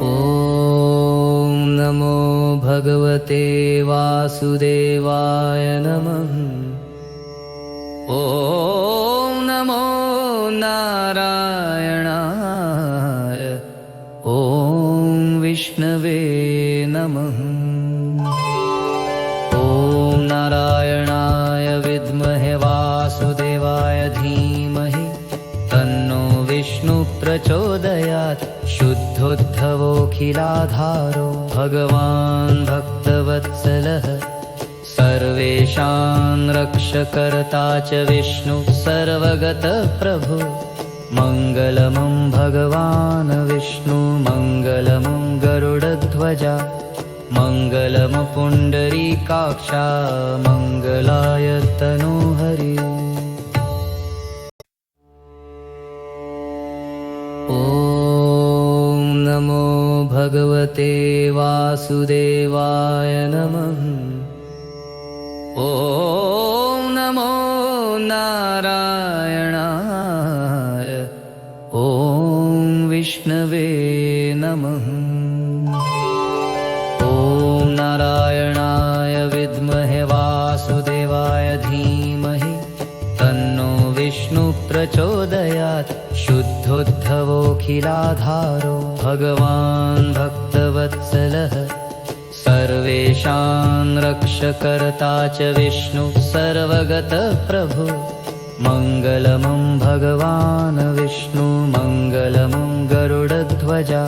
ॐ नमो भगवते वासुदेवाय नमः। ॐ नमो नारायणाय। ॐ विष्णवे नमः। ॐ नारायणाय विद्महे वासुदेवाय धीमहि तन्नो विष्णु प्रचोदयात्। शुद्धोद्धवोऽखिलाधारो भगवान् भक्तवत्सलः सर्वेषां रक्षकर्ता च विष्णु सर्वगतः प्रभु। मङ्गलमं भगवान् विष्णु मङ्गलमं गरुडध्वजा मङ्गलमं पुण्डरीकाक्षा मङ्गलाय तनोहरि। ॐ नमो भगवते वासुदेवाय नमः। ॐ नमो नारायणाय। ॐ विष्णवे नमः। ॐ नारायणाय विद्महे वासुदेवाय धीमहि तन्नो विष्णु प्रचोदयात्। शुद्धोद्धवोऽखिलाधारो भगवान् भक्तवत्सलः सर्वेषां रक्षकर्ता च विष्णु सर्वगतः प्रभु। मङ्गलमं भगवान् विष्णु मङ्गलमं गरुडध्वजा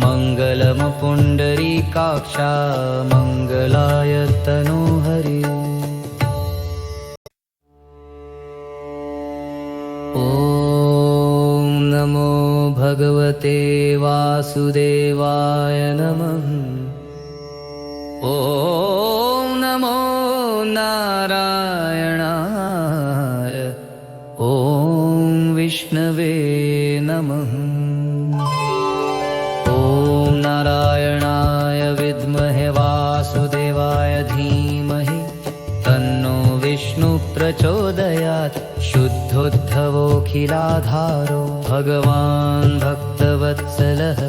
मङ्गलमं पुण्डरीकाक्षा मङ्गलाय तनोहरि। ॐ नमो भगवते वासुदेवाय नमः। ॐ नमो नारायणाय। ॐ विष्णवे नमः। ॐ नारायणाय विद्महे वासुदेवाय धीमहि तन्नो विष्णु प्रचोदयात्। शुद्धोद्धवोऽखिलाधारो भगवान् भक्तवत्सलः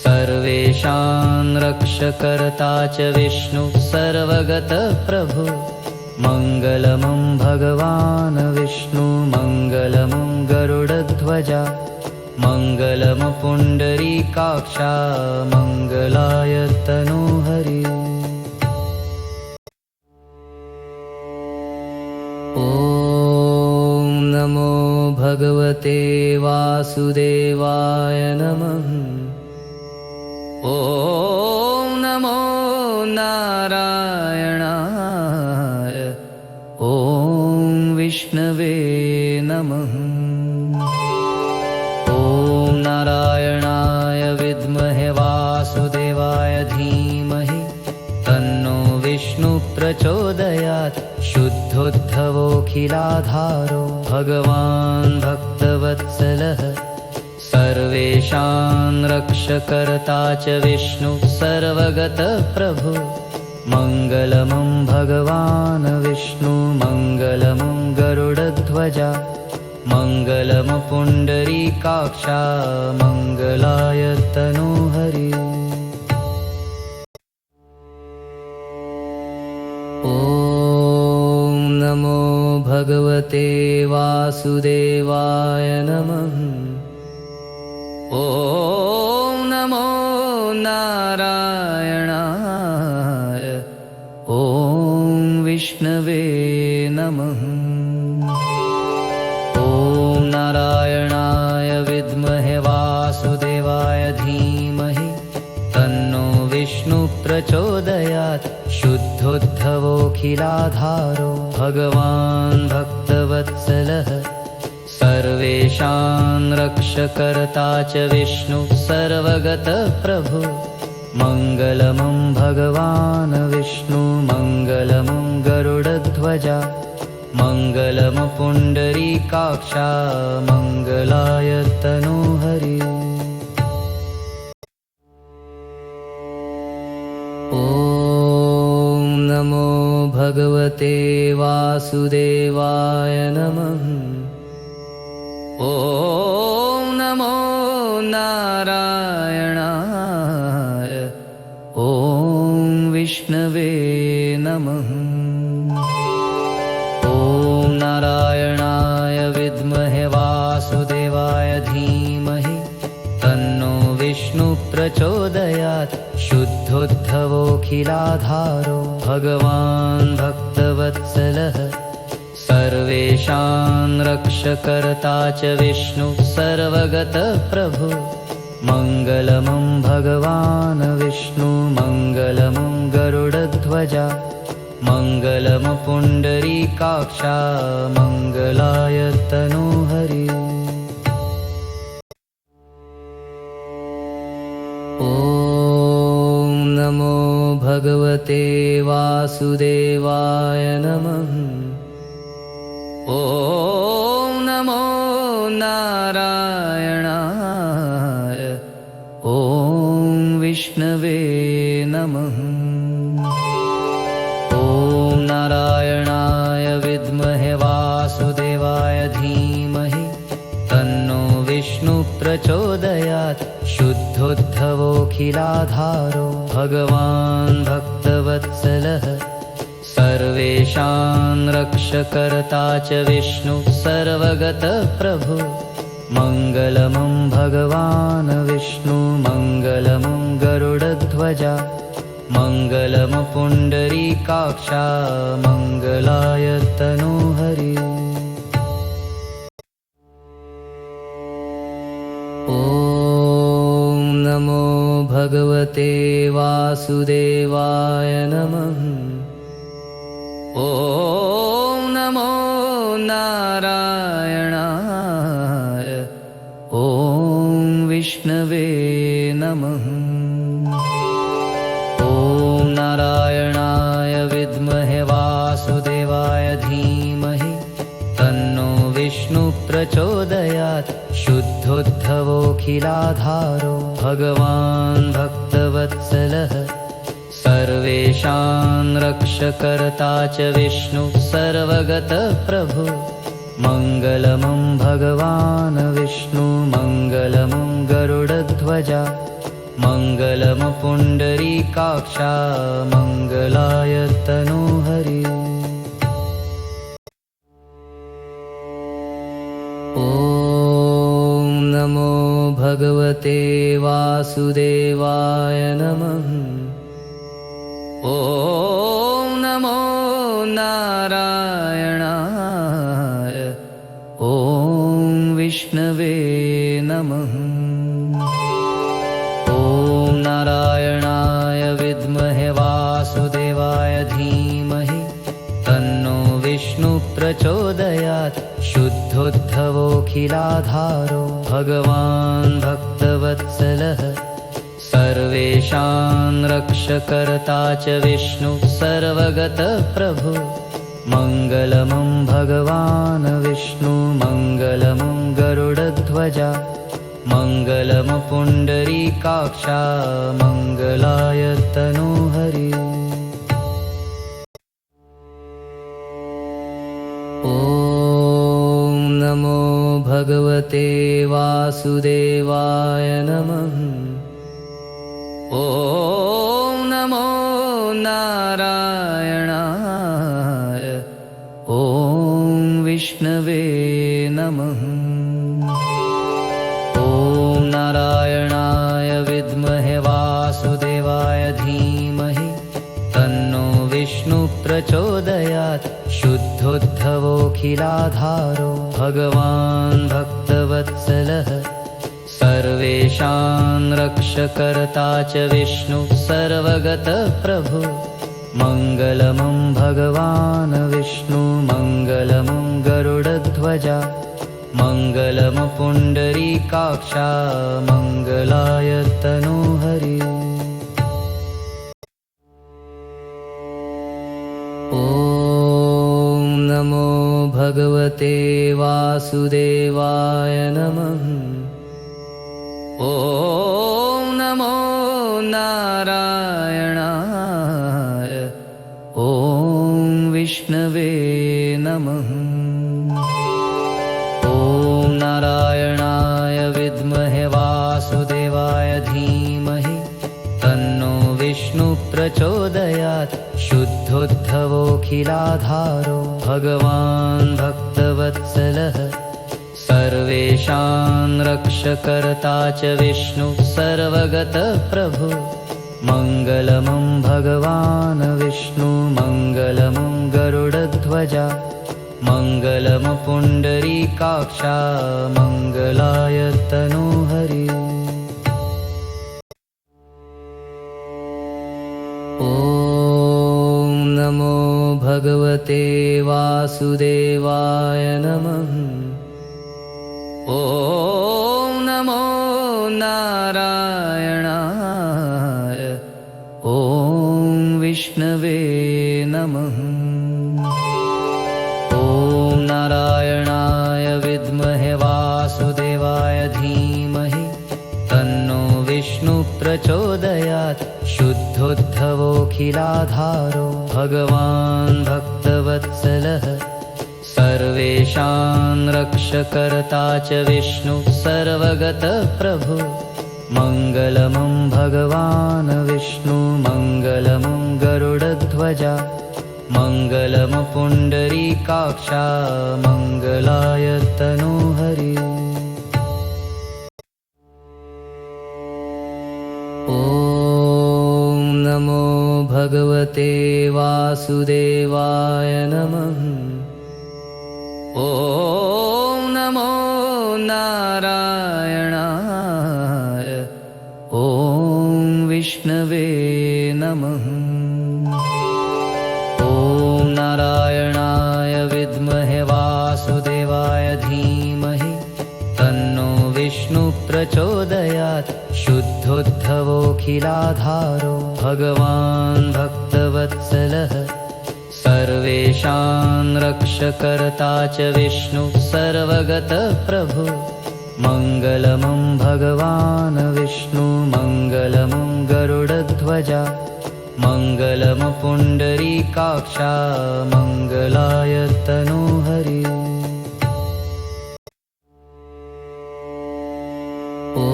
सर्वेषां रक्षकर्ता च विष्णु सर्वगतः प्रभु। मङ्गलमं भगवान् विष्णु मङ्गलमं गरुडध्वजा मङ्गलमं पुण्डरीकाक्षा मङ्गलाय तनोहरि। ॐ नमो भगवते वासुदेवाय नमः। ॐ नमो नारायणाय। ॐ विष्णवे नमः। ॐ नारायणाय विद्महे वासुदेवाय धीमहि तन्नो विष्णु प्रचोदयात्। शुद्धोद्धवोऽखिलाधारो भगवान् भक्तवत्सलः सर्वेषां रक्षकर्ता च विष्णु सर्वगतः प्रभु। मङ्गलमं भगवान् विष्णु मङ्गलमं गरुडध्वजा मङ्गलमं पुण्डरीकाक्षा मङ्गलाय तनोहरि। ॐ नमो भगवते वासुदेवाय नमः। ॐ नमो नारायणाय। ॐ विष्णवे नमः। ॐ नारायणाय विद्महे वासुदेवाय धीमहि तन्नो विष्णु प्रचोदयात्। शुद्धोद्धवोऽखिलाधारो भगवान् भक्तवत्सलः सर्वेषां रक्षकर्ता च विष्णु सर्वगतः प्रभु। मङ्गलमं भगवान् विष्णु मङ्गलमं गरुडध्वजा मङ्गलमं पुण्डरीकाक्षा मङ्गलाय तनोहरि। ॐ नमो भगवते वासुदेवाय नमः। ॐ नमो नारायणाय। नमः। ॐ नारायणाय विद्महे वासुदेवाय धीमहि तन्नो विष्णु प्रचोदयात्। शुद्धोद्धवोऽखिलाधारो भगवान् भक्तवत्सलः सर्वेषां रक्षकर्ता च विष्णु सर्वगतः प्रभु। मङ्गलमं भगवान् विष्णु मङ्गलमं गरुडध्वजा मङ्गलमं पुण्डरीकाक्षा मङ्गलाय तनोहरि। ॐ नमो भगवते वासुदेवाय नमः। ॐ नमो नारायणाय ॐ विष्णवे नमः। ॐ नारायणाय विद्महे वासुदेवाय धीमहि तन्नो विष्णु प्रचोदयात्। शुद्धोद्धवोऽखिलाधारो भगवान् भक्तवत्सलः सर्वेषां रक्षकर्ता च विष्णु सर्वगतः प्रभु। मङ्गलमं भगवान् विष्णु मङ्गलमं गरुडध्वजा मङ्गलमं पुण्डरीकाक्षा मङ्गलाय तनोहरि। ॐ नमो भगवते वासुदेवाय नमः। ॐ नमो नारायणाय ॐ विष्णवे नमः। ॐ नारायणाय विद्महे वासुदेवाय धीमहि तन्नो विष्णु प्रचोदयात्। शुद्धोद्धवोऽखिलाधारो भगवान् भक्तवत्सलः सर्वेषां रक्षकर्ता च विष्णु सर्वगतः प्रभु। मङ्गलमं भगवान् विष्णु मङ्गलमं गरुडध्वजा मङ्गलमं पुण्डरीकाक्षा मङ्गलाय तनोहरि। ॐ नमो भगवते वासुदेवाय नमः। ॐ नमो नारायणाय ॐ विष्णवे नमः। ॐ नारायणाय विद्महे वासुदेवाय धीमहि तन्नो विष्णु प्रचोदयात्। शुद्धोद्धवोऽखिलाधारो भगवान् भक्तवत्सलः सर्वेषां रक्षकर्ता च विष्णु सर्वगतः प्रभु। मङ्गलमं भगवान् विष्णु मङ्गलमं गरुडध्वजा मङ्गलमं पुण्डरीकाक्षा मङ्गलाय तनोहरि। ॐ नमो भगवते वासुदेवाय नमः। ॐ नमो नारायणाय ॐ विष्णवे नमः। ॐ नारायणाय विद्महे वासुदेवाय धीमहि तन्नो विष्णु प्रचोदयात्। शुद्धोद्धवोऽखिलाधारो भगवान् भक्तवत्सलः सर्वेषां रक्षकर्ता च विष्णु सर्वगतः प्रभु। मङ्गलमं भगवान् विष्णु मङ्गलमं गरुडध्वजा मङ्गलमं पुण्डरीकाक्षा मङ्गलाय तनोहरि। ॐ नमो भगवते वासुदेवाय नमः। ॐ नमो नारायणाय ॐ विष्णवे नमः। ॐ नारायणाय विद्महे वासुदेवाय धीमहि तन्नो विष्णु प्रचोदयात् शुद्धोद्धवोऽखिलाधारो भगवान् भक्तवत्सलः सर्वेषां रक्षकर्ता च विष्णु सर्वगतः प्रभु मङ्गलमं भगवान् विष्णु मङ्गलमं गरुडध्वजा मङ्गलम पुण्डरीकाक्षा मङ्गलाय तनोहरि। ॐ नमो भगवते वासुदेवाय नमः। ॐ नमो नारायणाय। ॐ विष्णवे नमः। ॐ नारायणाय विद्महे वासुदेवाय धीमहि तन्नो विष्णु प्रचोदयात् शुद्धोद्धवोऽखिलाधारो भगवान् भक्तवत्सलः सर्वेषां रक्षकर्ता च विष्णु सर्वगतः प्रभु मङ्गलमं भगवान् विष्णु मङ्गलमं गरुडध्वजा मङ्गलम पुण्डरीकाक्षा मङ्गलाय तनोहरि। ॐ नमो भगवते वासुदेवाय नमः। ॐ नमो नारायणाय। ॐ विष्णवे नमः। ॐ नारायणाय विद्महे वासुदेवाय धीमहि तन्नो विष्णु प्रचोदयात् शुद्धोद्धवोऽखिलाधारो भगवान् भक्तवत्सलः सर्वेषां रक्षकर्ता च विष्णु सर्वगतः प्रभु मङ्गलमं भगवान् विष्णु मङ्गलमं गरुडध्वजा मङ्गलम पुण्डरीकाक्षा मङ्गलाय तनोहरि। ॐ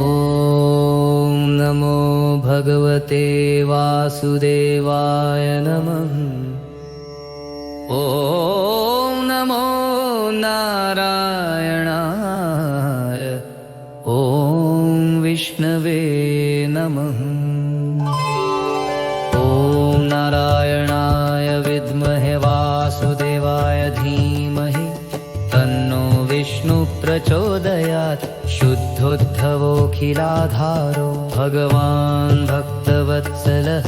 नमो भगवते वासुदेवाय नमः। ॐ नमो नारायणाय। ॐ विष्णवे नमः। ॐ नारायणाय विद्महे वासुदेवाय धीमहि तन्नो विष्णु प्रचोदयात् शुद्धोद्धवोऽखिलाधारो भगवान् भक्तवत्सलः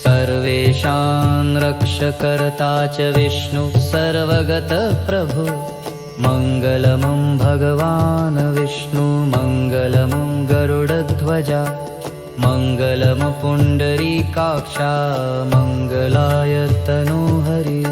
सर्वेषां रक्षकर्ता च विष्णु सर्वगतः प्रभु मङ्गलमं भगवान् विष्णु मङ्गलमं गरुडध्वजा मङ्गलम पुण्डरीकाक्षा मङ्गलाय तनोहरि।